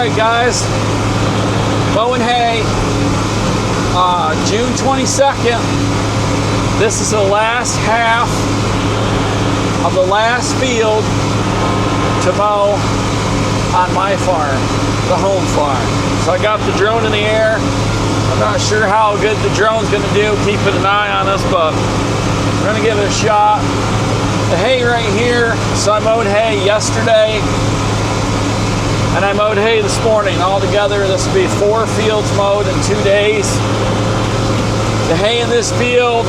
Alright guys, mowing hay, June 22nd. This is the last half of the last field to mow on my farm, the home farm. So I got the drone in the air. I'm not sure how good the drone's going to do, keeping an eye on us, but we're going to give it a shot. The hay right here, so I mowed hay yesterday, and I mowed hay this morning. Altogether, this will be 4 fields mowed in 2 days. The hay in this field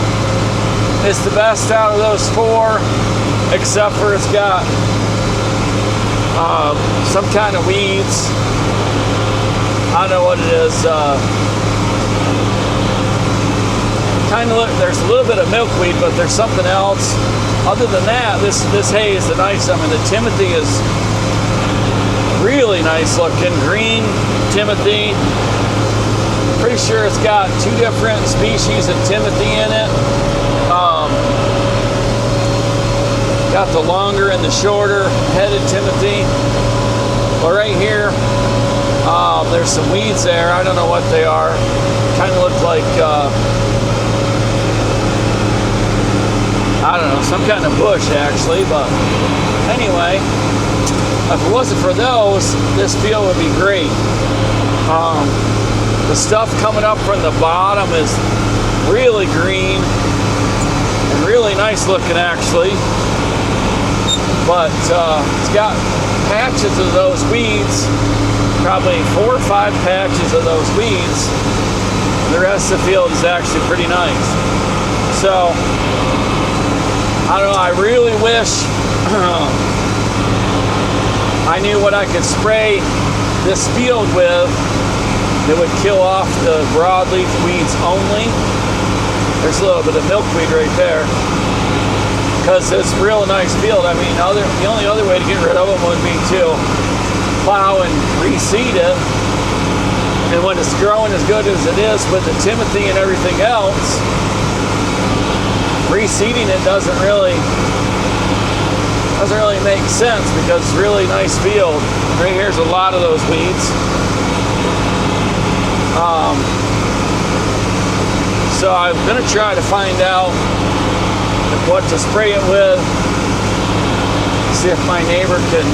is the best out of those 4, except for it's got some kind of weeds. I don't know what it is. Kind of look. There's a little bit of milkweed, but there's something else. Other than that, this hay is the nice. I mean, the Timothy is really nice looking, green Timothy. Pretty sure it's got 2 different species of Timothy in it. Got the longer and the shorter headed Timothy. But right here, there's some weeds there. I don't know what they are. Kind of look like, I don't know, some kind of bush actually. But anyway, if it wasn't for those, this field would be great. The stuff coming up from the bottom is really green and really nice looking actually. But it's got patches of those weeds, probably 4 or 5 patches of those weeds. The rest of the field is actually pretty nice. So, I don't know, I really wish I knew what I could spray this field with that would kill off the broadleaf weeds only. There's a little bit of milkweed right there. Because it's a real nice field. I mean, the only other way to get rid of them would be to plow and reseed it. And when it's growing as good as it is with the Timothy and everything else, reseeding it doesn't really make sense because it's a really nice field. Right here's a lot of those weeds. So I'm gonna try to find out what to spray it with. See if my neighbor can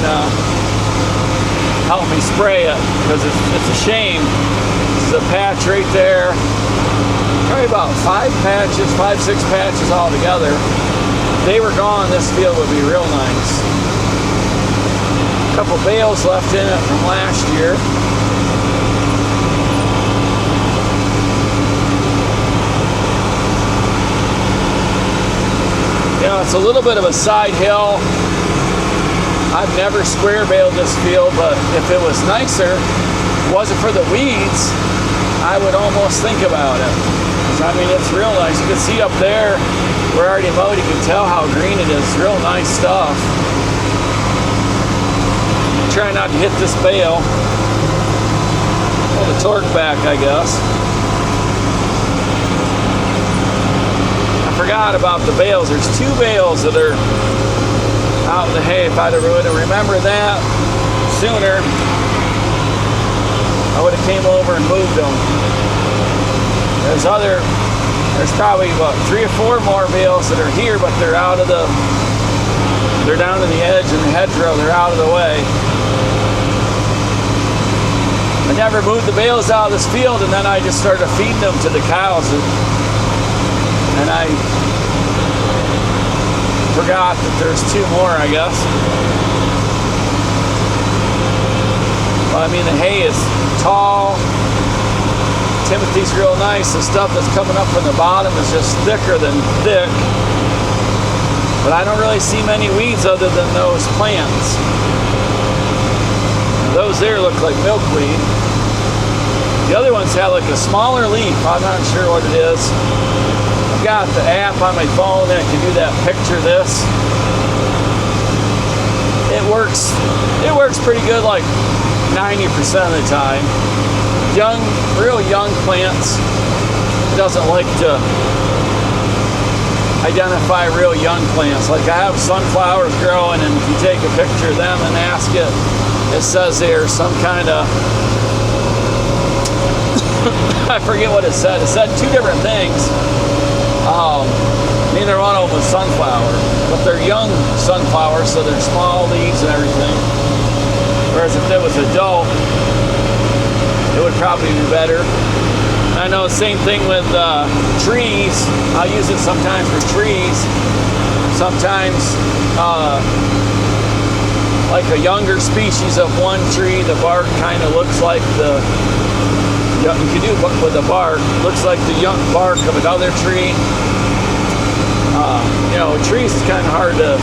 help me spray it, because it's a shame. There's a patch right there. Probably about 5 patches, 5-6 patches all together. If they were gone, this field would be real nice. A couple bales left in it from last year. You know, it's a little bit of a side hill. I've never square baled this field, but if it was nicer, if it wasn't for the weeds, I would almost think about it. I mean, it's real nice. You can see up there, we're already mowed, you can tell how green it is. Real nice stuff. Try not to hit this bale. Pull the torque back, I guess. Forgot about the bales. There's 2 bales that are out in the hay. If I'd have would have remembered that sooner, I would have came over and moved them. There's probably about 3 or 4 more bales that are here, but they're down to the edge of the hedgerow. They're out of the way. I never moved the bales out of this field, and then I just started feeding them to the cows. And I forgot that there's 2 more, I guess. Well, I mean, the hay is tall. Timothy's real nice. The stuff that's coming up from the bottom is just thicker than thick. But I don't really see many weeds other than those plants. Those there look like milkweed. The other ones have like a smaller leaf. I'm not sure what it is. Got the app on my phone that can do that picture this. It works pretty good, like 90% of the time. Real young plants. It doesn't like to identify real young plants. Like I have sunflowers growing, and if you take a picture of them and ask it it says there's some kind of, I forget what it said. It said two different things. Neither one of them was sunflower, but they're young sunflowers, so they're small leaves and everything. Whereas if it was adult, it would probably be better. I know the same thing with trees. I'll use it sometimes for trees. Sometimes, like a younger species of one tree, the bark kind of looks like the, you can do it with the bark, looks like the young bark of another tree. You know, trees is kind of hard to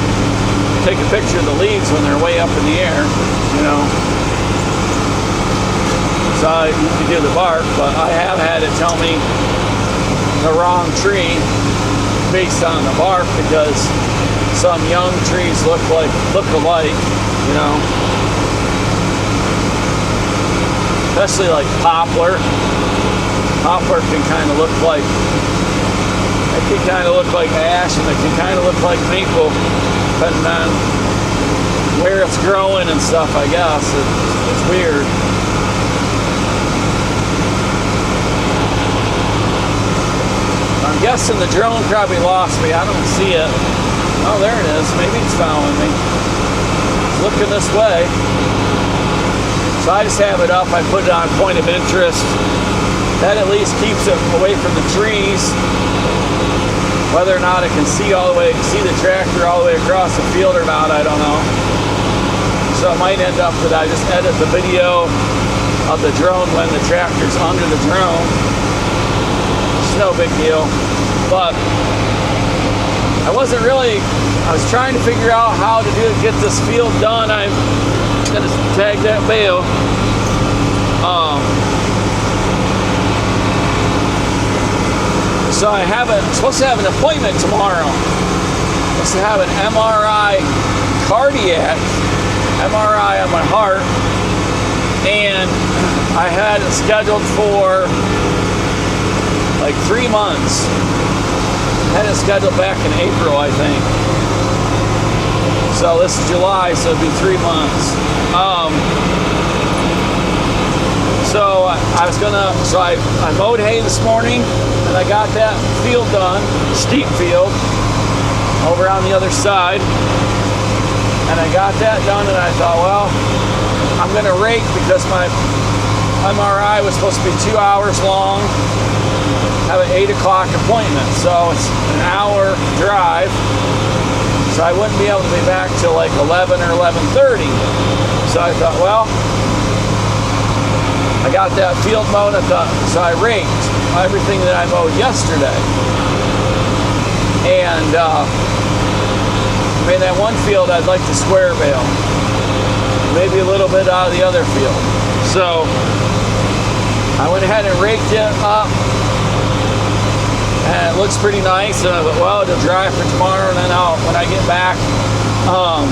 take a picture of the leaves when they're way up in the air, you know. So you can do the bark, but I have had it tell me the wrong tree based on the bark because some young trees look alike, you know. Especially like poplar. Poplar can kind of look like, it can kind of look like ash, and it can kind of look like maple, depending on where it's growing and stuff, I guess. It's weird. I'm guessing the drone probably lost me. I don't see it. Oh, there it is. Maybe it's following me. It's looking this way. So I just have it up. I put it on point of interest. That at least keeps it away from the trees. Whether or not it can see all the way, see the tractor all the way across the field or not, I don't know. So it might end up that I just edit the video of the drone when the tractor's under the drone. It's no big deal. But I was trying to figure out how to get this field done. I'm gonna tag that bale. So I'm supposed to have an appointment tomorrow. I'm supposed to have an MRI, cardiac MRI on my heart, and I had it scheduled for like 3 months. I had it scheduled back in April, I think. So this is July, so it'd be 3 months. So I mowed hay this morning, and I got that field done, steep field, over on the other side. And I got that done, and I thought, well, I'm gonna rake because my MRI was supposed to be 2 hours long. I have an 8 o'clock appointment, so it's an hour drive. So I wouldn't be able to be back till like 11 or 11:30. So I thought, well, I got that field mowed, so I raked everything that I mowed yesterday. And that one field I'd like to square bale. Maybe a little bit out of the other field. So I went ahead and raked it up. And it looks pretty nice, and I thought, well, it'll dry for tomorrow, and then when I get back, I'll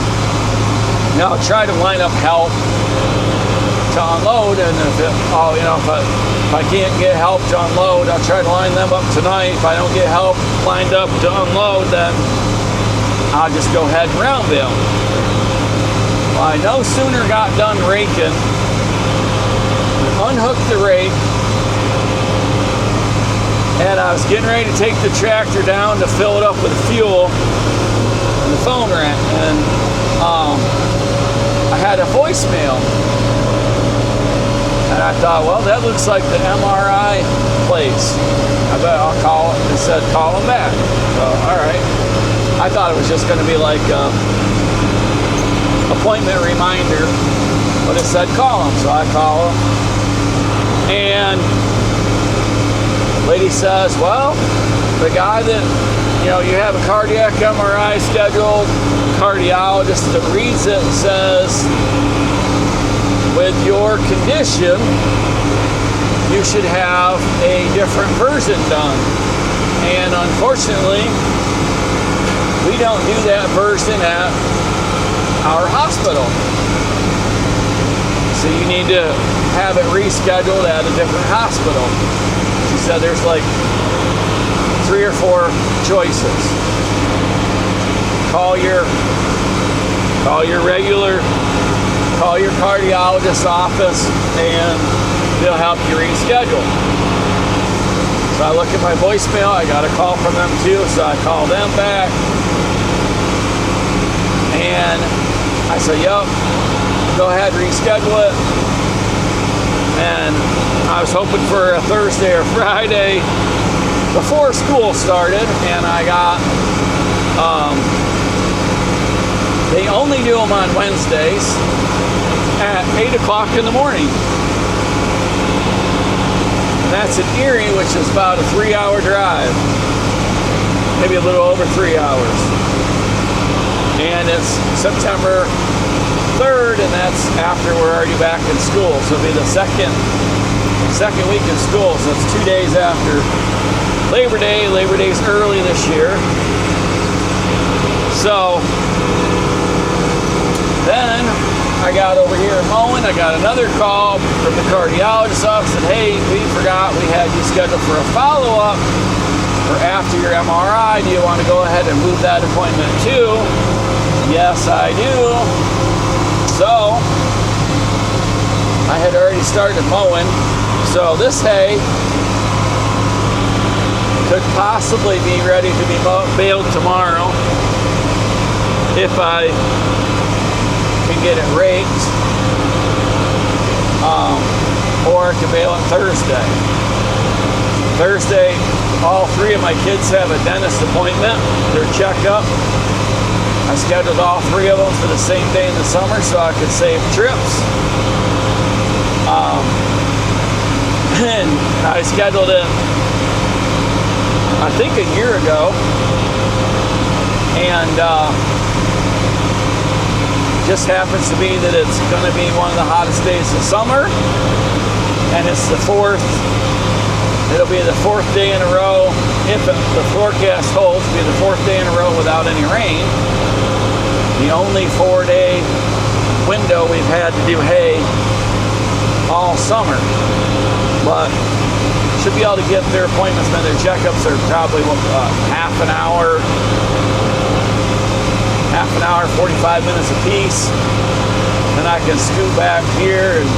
try to line up help to unload, and if I can't get help to unload, I'll try to line them up tonight. If I don't get help lined up to unload, then I'll just go ahead and round bale. Well, I no sooner got done raking, unhooked the rake, and I was getting ready to take the tractor down to fill it up with fuel, and the phone rang, and I had a voicemail. And I thought, well, that looks like the MRI place. I bet I'll call it. It said, call them back. So, all right. I thought it was just going to be like appointment reminder, but it said call them. So I call them. And lady says, well, the guy that, you have a cardiac MRI scheduled, cardiologist that reads it says, with your condition, you should have a different version done. And unfortunately, we don't do that version at our hospital. So you need to have it rescheduled at a different hospital. She said there's like 3 or 4 choices. Call your regular call your cardiologist's office and they'll help you reschedule. So I look at my voicemail, I got a call from them too, so I call them back. And I said, yep, go ahead, reschedule it. And I was hoping for a Thursday or Friday before school started, and I got, they only do them on Wednesdays at 8 o'clock in the morning. And that's in Erie, which is about a 3-hour drive. Maybe a little over 3 hours. And it's September 3rd, and that's after we're already back in school. So it'll be the second week in school, so it's 2 days after Labor Day. Labor Day's early this year. So then I got over here at Mowing, I got another call from the cardiologist's office, said, hey, we forgot we had you scheduled for a follow-up for after your MRI. Do you want to go ahead and move that appointment too? Yes, I do. So I had already started mowing, so this hay could possibly be ready to be baled tomorrow if I can get it raked, or I can bale it Thursday. Thursday, all 3 of my kids have a dentist appointment, their checkup. I scheduled all 3 of them for the same day in the summer so I could save trips. And I scheduled it, I think, a year ago. And just happens to be that it's going to be one of the hottest days of summer. And it's the 4th. It'll be the 4th day in a row. If the forecast holds, it'll be the 4th day in a row without any rain. The only 4-day window we've had to do hay all summer. But should be able to get their appointments, and their checkups are probably half an hour, 45 minutes a piece. Then I can scoot back here and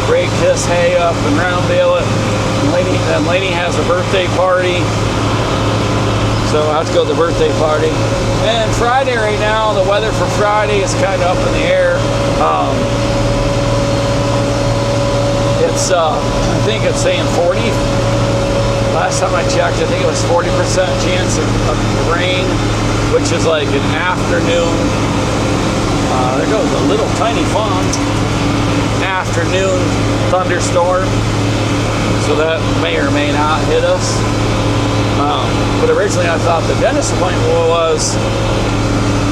break this hay up and round bale it. And Lainey has a birthday party, so I have to go to the birthday party. And Friday right now, the weather for Friday is kind of up in the air. I think it's saying 40. Last time I checked, I think it was 40% chance of rain, which is like an afternoon. There goes a little tiny font. Afternoon thunderstorm. So that may or may not hit us. But originally I thought the dentist appointment was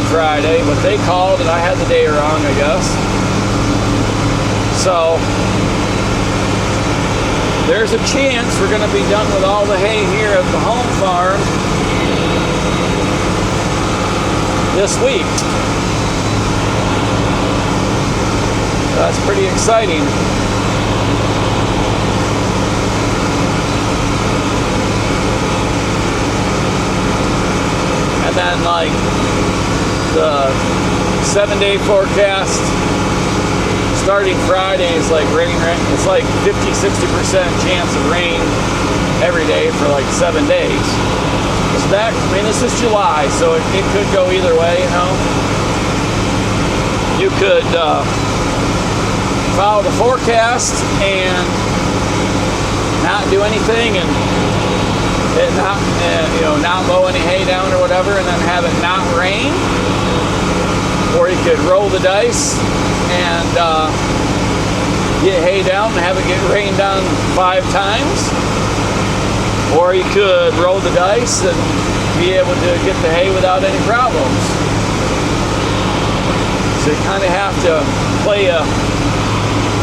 Friday, but they called and I had the day wrong, I guess. So there's a chance we're going to be done with all the hay here at the home farm this week. That's pretty exciting. And then, like, the 7-day forecast starting Friday is like rain. It's like 50-60% chance of rain every day for like 7 days. So that, I mean, this is July, so it could go either way, you know. You could follow the forecast and not do anything and not mow any hay down or whatever, and then have it not rain. Or you could roll the dice and get hay down and have it get rained on 5 times. Or you could roll the dice and be able to get the hay without any problems. So you kind of have to play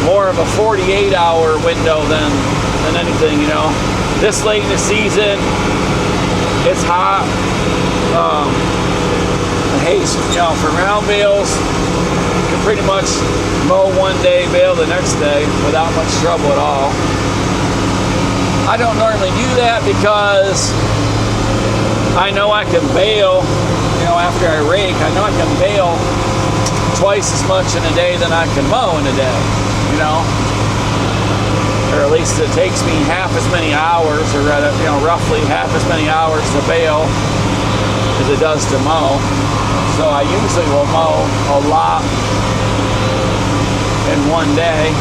more of a 48-hour window than anything, you know. This late in the season, it's hot. The hay's, you know, for round bales, you can pretty much mow one day, bale the next day without much trouble at all. I don't normally do that because I know I can bale, you know, after I rake, I know I can bale twice as much in a day than I can mow in a day, you know? Or at least it takes me half as many hours, or rather, you know, roughly half as many hours to bale as it does to mow. So I usually will mow a lot in one day.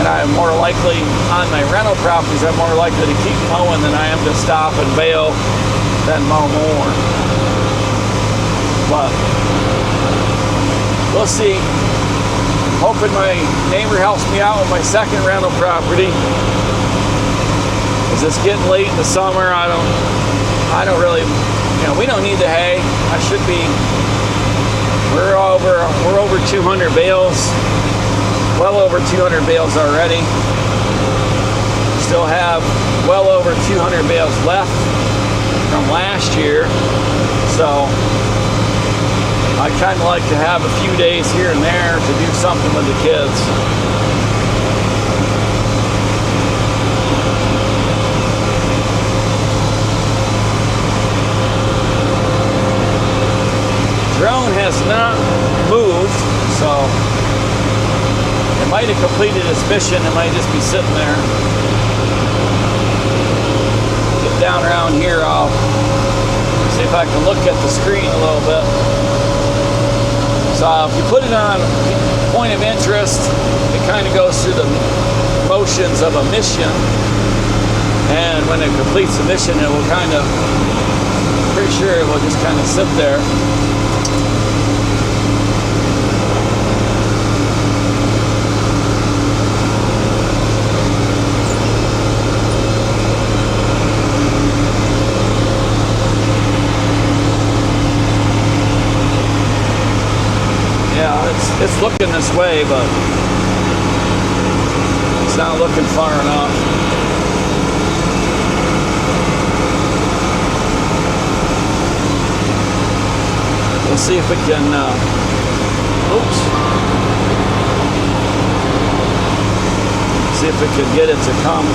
And I'm more likely, on my rental properties, I'm more likely to keep mowing than I am to stop and bale than mow more. But we'll see. Hoping my neighbor helps me out with my second rental property. As it's getting late in the summer, I don't really, you know, we don't need the hay. I should be, we're over 200 bales, well over 200 bales already. Still have well over 200 bales left from last year. So I kind of like to have a few days here and there to do something with the kids. Drone has not moved, so it might have completed its mission. It might just be sitting there. Get down around here, I'll see if I can look at the screen a little bit. So if you put it on point of interest, it kind of goes through the motions of a mission. And when it completes the mission, it will kind of, pretty sure it will just kind of sit there. It's looking this way, but it's not looking far enough. We'll see if we can, see if we can get it to come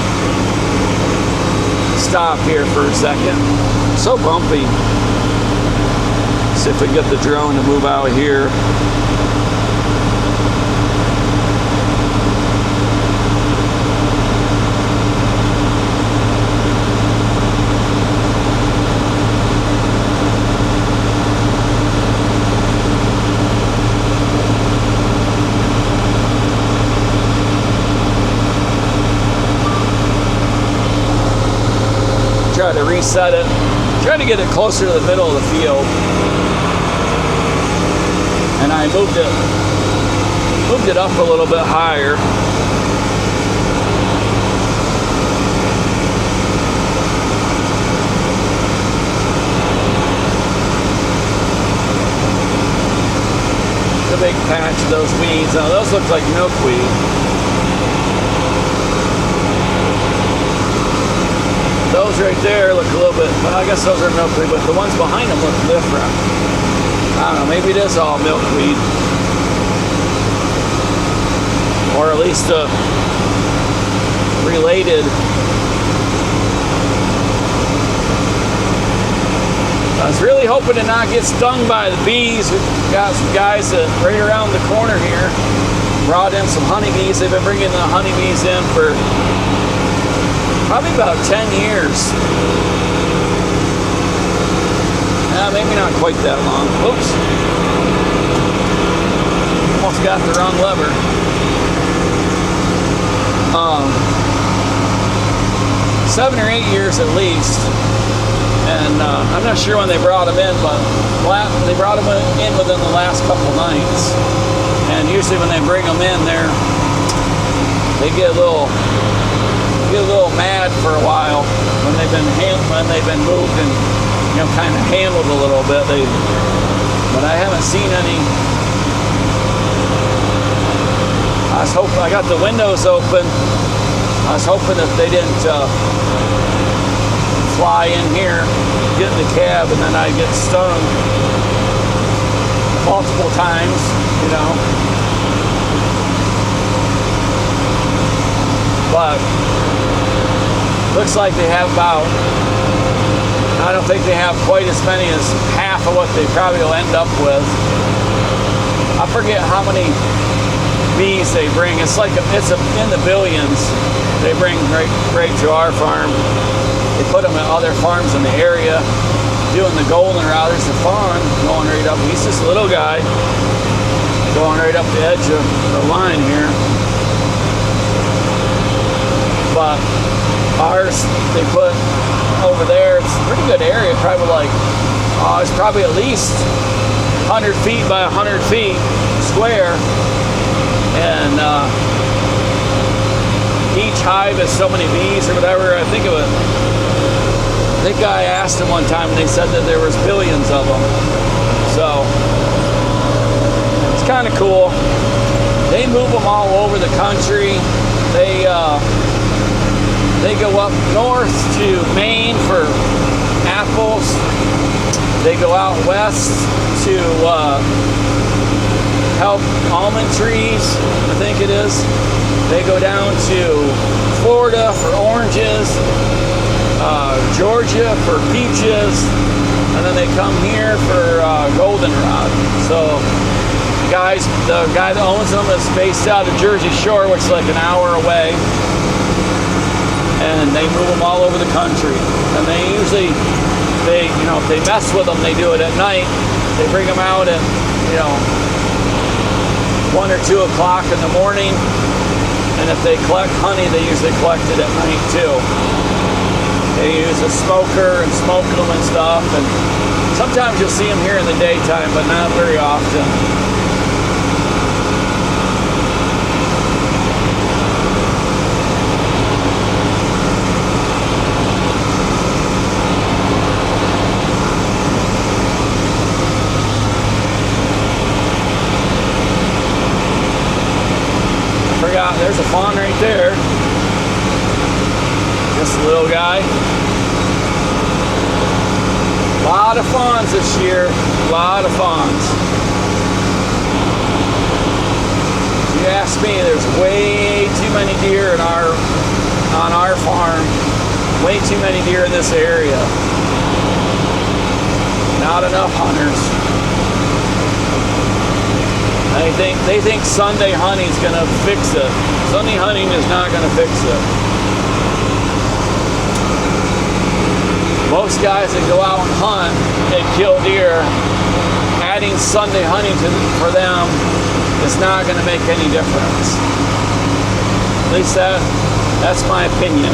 stop here for a second. So bumpy. See if we can get the drone to move out here. Try to reset it, try to get it closer to the middle of the field. And I moved it up a little bit higher. The big patch of those weeds. Now those look like milkweed. Those right there look a little bit, well, I guess those are milkweed, but the ones behind them look different. I don't know, maybe it is all milkweed. Or at least related. I was really hoping to not get stung by the bees. We've got some guys that right around the corner here brought in some honeybees. They've been bringing the honeybees in for probably about 10 years. Maybe not quite that long. Oops. Almost got the wrong lever. 7 or 8 years at least. And I'm not sure when they brought them in, but they brought them in within the last couple nights. And usually when they bring them in there, they get a little mad for a while when they've been moved and, you know, kind of handled a little bit. But I haven't seen any. I was hoping, I got the windows open. I was hoping that they didn't fly in here, get in the cab, and then I'd get stung multiple times, you know. But looks like they have about, I don't think they have quite as many as half of what they probably will end up with. forget how many bees they bring. It's like it's in the billions. They bring right to our farm. They put them at other farms in the area. Doing the goldenrod. There's the fawn going right up. He's just a little guy going right up the edge of the line here. But ours, they put over there. It's a pretty good area. Probably like, it's probably at least 100 feet by 100 feet square. And each hive has so many bees or whatever. I think I asked them one time and they said that there was billions of them. So it's kind of cool. They move them all over the country. They go up north to Maine for apples. They go out west to help almond trees, I think it is. They go down to Florida for oranges, Georgia for peaches, and then they come here for goldenrod. So the guy that owns them is based out of Jersey Shore, which is like an hour away. And they move them all over the country. And they usually, if they mess with them, they do it at night. They bring them out at, 1 or 2 o'clock in the morning. And if they collect honey, they usually collect it at night too. They use a smoker and smoke them and stuff. And sometimes you'll see them here in the daytime, but not very often. There's a fawn right there. Just a little guy. A lot of fawns this year. A lot of fawns. If you ask me, there's way too many deer on our farm. Way too many deer in this area. Not enough hunters. They think Sunday hunting is going to fix it. Sunday hunting is not going to fix it. Most guys that go out and hunt and kill deer, adding Sunday hunting for them is not going to make any difference. At least that's my opinion.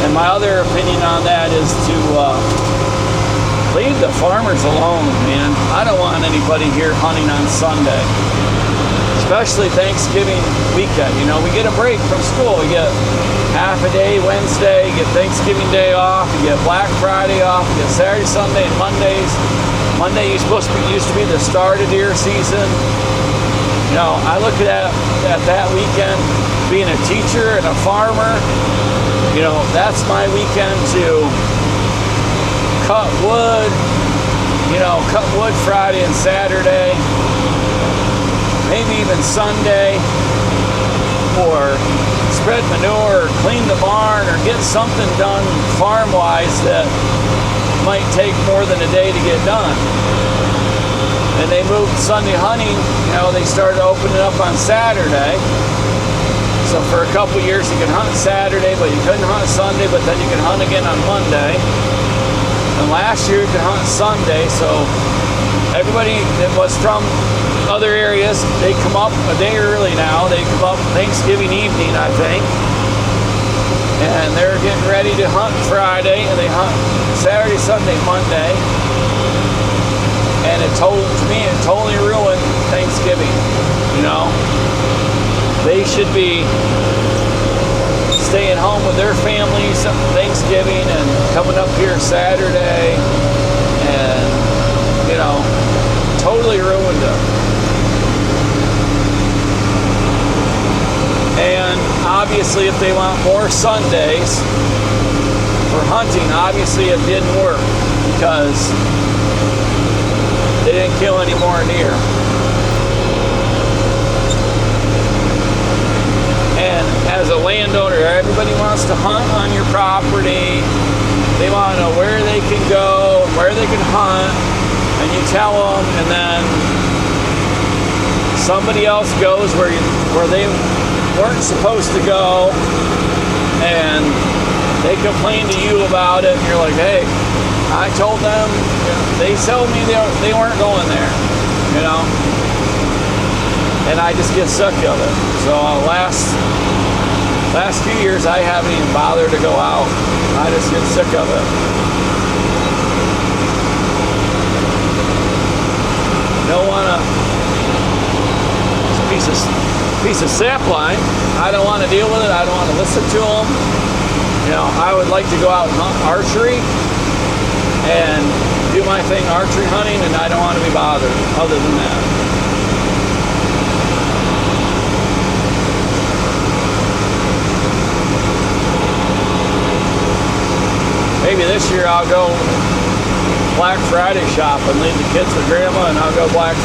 And my other opinion on that is to leave the farmers alone, man. I don't want anybody here hunting on Sunday, especially Thanksgiving weekend. We get a break from school. We get half a day Wednesday, get Thanksgiving Day off, you get Black Friday off, you get Saturday, Sunday, and Mondays. Monday used to be the start of deer season. I look at that weekend, being a teacher and a farmer, that's my weekend to cut wood, cut wood Friday and Saturday, maybe even Sunday, or spread manure, or clean the barn, or get something done farm-wise that might take more than a day to get done. And they moved Sunday hunting, they started opening up on Saturday. So for a couple years you could hunt Saturday, but you couldn't hunt Sunday, but then you could hunt again on Monday. And last year you could hunt Sunday, so everybody that was from other areas, they come up a day early now. They come up Thanksgiving evening, I think. And they're getting ready to hunt Friday, and they hunt Saturday, Sunday, Monday. And to me, it totally ruined Thanksgiving, They should be staying home with their families Thanksgiving and coming up here Saturday, and totally ruined it. And obviously if they want more Sundays for hunting, obviously it didn't work because they didn't kill any more deer. And as a landowner, everybody wants to hunt on your property. They want to know where they can go, where they can hunt, and you tell them, and then somebody else goes where they weren't supposed to go, and they complain to you about it, and you're like, hey, I told them, they told me they weren't going there, you know? And I just get sick of it. So last few years, I haven't even bothered to go out. I just get sick of it. Don't want to, piece of sap line. I don't want to deal with it. I don't want to listen to them. You know, I would like to go out and hunt archery and do my thing archery hunting, and I don't want to be bothered other than that. Maybe this year I'll go Black Friday shopping, leave the kids with grandma, and I'll go Black